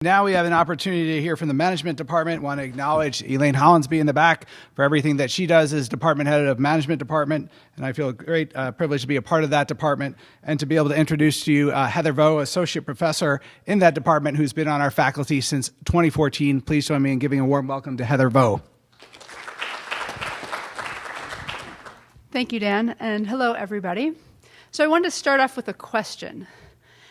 Now we have an opportunity to hear from the management department. Want to acknowledge Elaine Hollinsby in the back for everything that she does as department head of management department. And I feel a great privilege to be a part of that department and to be able to introduce to you Heather Vough, associate professor in that department who's been on our faculty since 2014. Please join me in giving a warm welcome to Heather Vough. Thank you, Dan, and hello, everybody. So I wanted to start off with a question.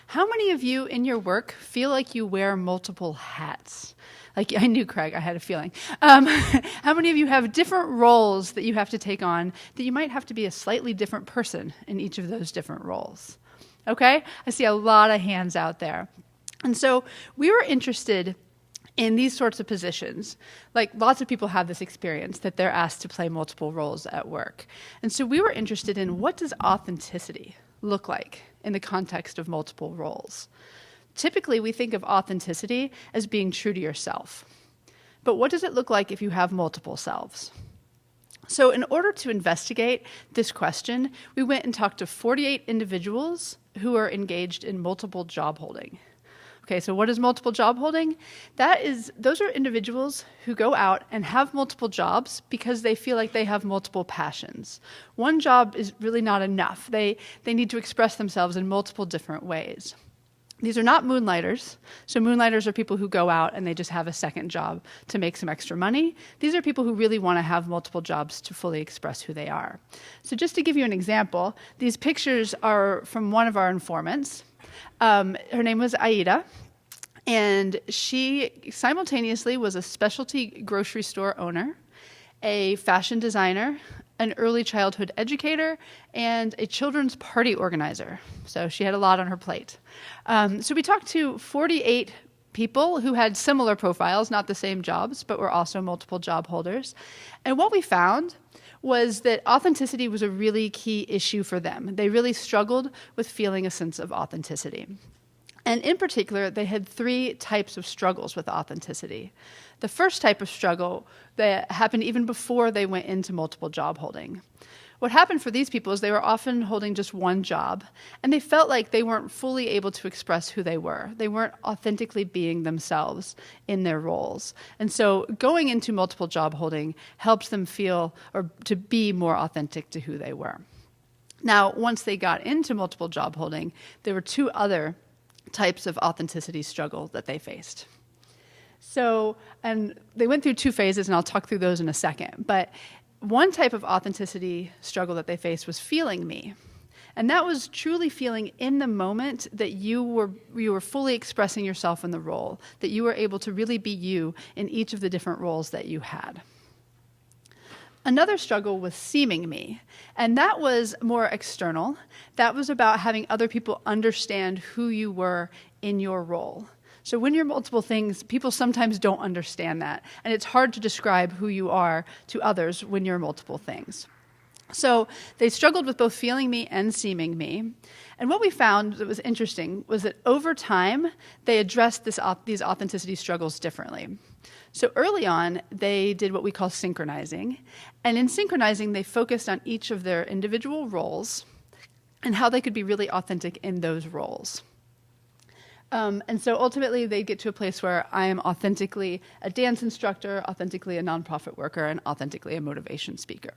How many of you in your work feel like you wear multiple hats? Like, I knew, Craig, I had a feeling. How many of you have different roles that you have to take on that you might have to be a slightly different person in each of those different roles? Okay, I see a lot of hands out there. And so we were interested in these sorts of positions. Like, lots of people have this experience that they're asked to play multiple roles at work. And so we were interested in, what does authenticity look like in the context of multiple roles? Typically, we think of authenticity as being true to yourself. But what does it look like if you have multiple selves? So in order to investigate this question, we went and talked to 48 individuals who are engaged in multiple job holding. Okay, so what is multiple job holding? Those are individuals who go out and have multiple jobs because they feel like they have multiple passions. One job is really not enough. They need to express themselves in multiple different ways. These are not moonlighters. So moonlighters are people who go out and they just have a second job to make some extra money. These are people who really want to have multiple jobs to fully express who they are. So just to give you an example, these pictures are from one of our informants. Her name was Aida, and she simultaneously was a specialty grocery store owner, a fashion designer, an early childhood educator, and a children's party organizer. So she had a lot on her plate. So we talked to 48 people who had similar profiles, not the same jobs, but were also multiple job holders. And what we found was that authenticity was a really key issue for them. They really struggled with feeling a sense of authenticity. And in particular, they had 3 types of struggles with authenticity. The first type of struggle that happened even before they went into multiple job holding. What happened for these people is they were often holding just one job, and they felt like they weren't fully able to express who they were. They weren't authentically being themselves in their roles. And so going into multiple job holding helped them feel or to be more authentic to who they were. Now, once they got into multiple job holding, there were 2 other types of authenticity struggle that they faced. So, and they went through 2 phases, and I'll talk through those in a second. But one type of authenticity struggle that they faced was feeling me. And that was truly feeling in the moment that you were fully expressing yourself in the role, that you were able to really be you in each of the different roles that you had. Another struggle was seeming me, and that was more external. That was about having other people understand who you were in your role. So when you're multiple things, people sometimes don't understand that, and it's hard to describe who you are to others when you're multiple things. So they struggled with both feeling me and seeming me. And what we found that was interesting was that over time, they addressed these authenticity struggles differently. So early on, they did what we call synchronizing. And in synchronizing, they focused on each of their individual roles and how they could be really authentic in those roles. And so ultimately, they get to a place where I am authentically a dance instructor, authentically a nonprofit worker, and authentically a motivation speaker.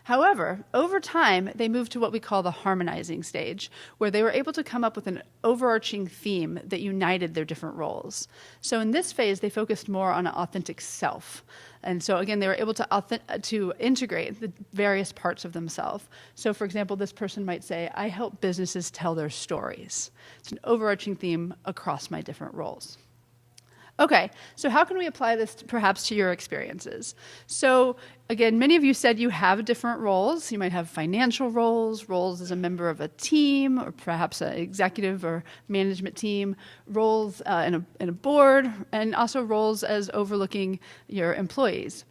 However, over time, they moved to what we call the harmonizing stage, where they were able to come up with an overarching theme that united their different roles. So in this phase, they focused more on an authentic self. And so again, they were able to integrate the various parts of themselves. So for example, this person might say, I help businesses tell their stories. It's an overarching theme across my different roles. Okay, so how can we apply this perhaps to your experiences? So again, many of you said you have different roles. You might have financial roles, roles as a member of a team, or perhaps an executive or management team, roles in a board, and also roles as overlooking your employees.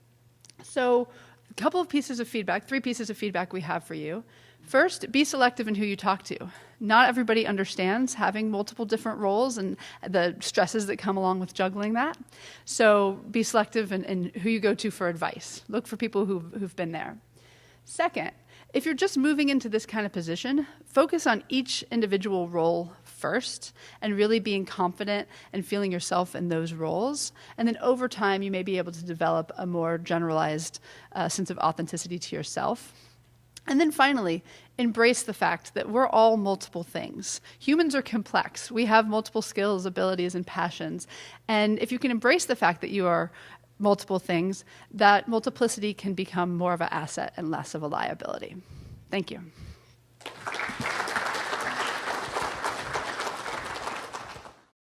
So a couple of pieces of feedback, 3 pieces of feedback we have for you. First, be selective in who you talk to. Not everybody understands having multiple different roles and the stresses that come along with juggling that. So be selective in who you go to for advice. Look for people who've been there. Second, if you're just moving into this kind of position, focus on each individual role first and really being confident and feeling yourself in those roles. And then over time, you may be able to develop a more generalized sense of authenticity to yourself. And then finally, embrace the fact that we're all multiple things. Humans are complex. We have multiple skills, abilities, and passions. And if you can embrace the fact that you are multiple things, that multiplicity can become more of an asset and less of a liability. Thank you.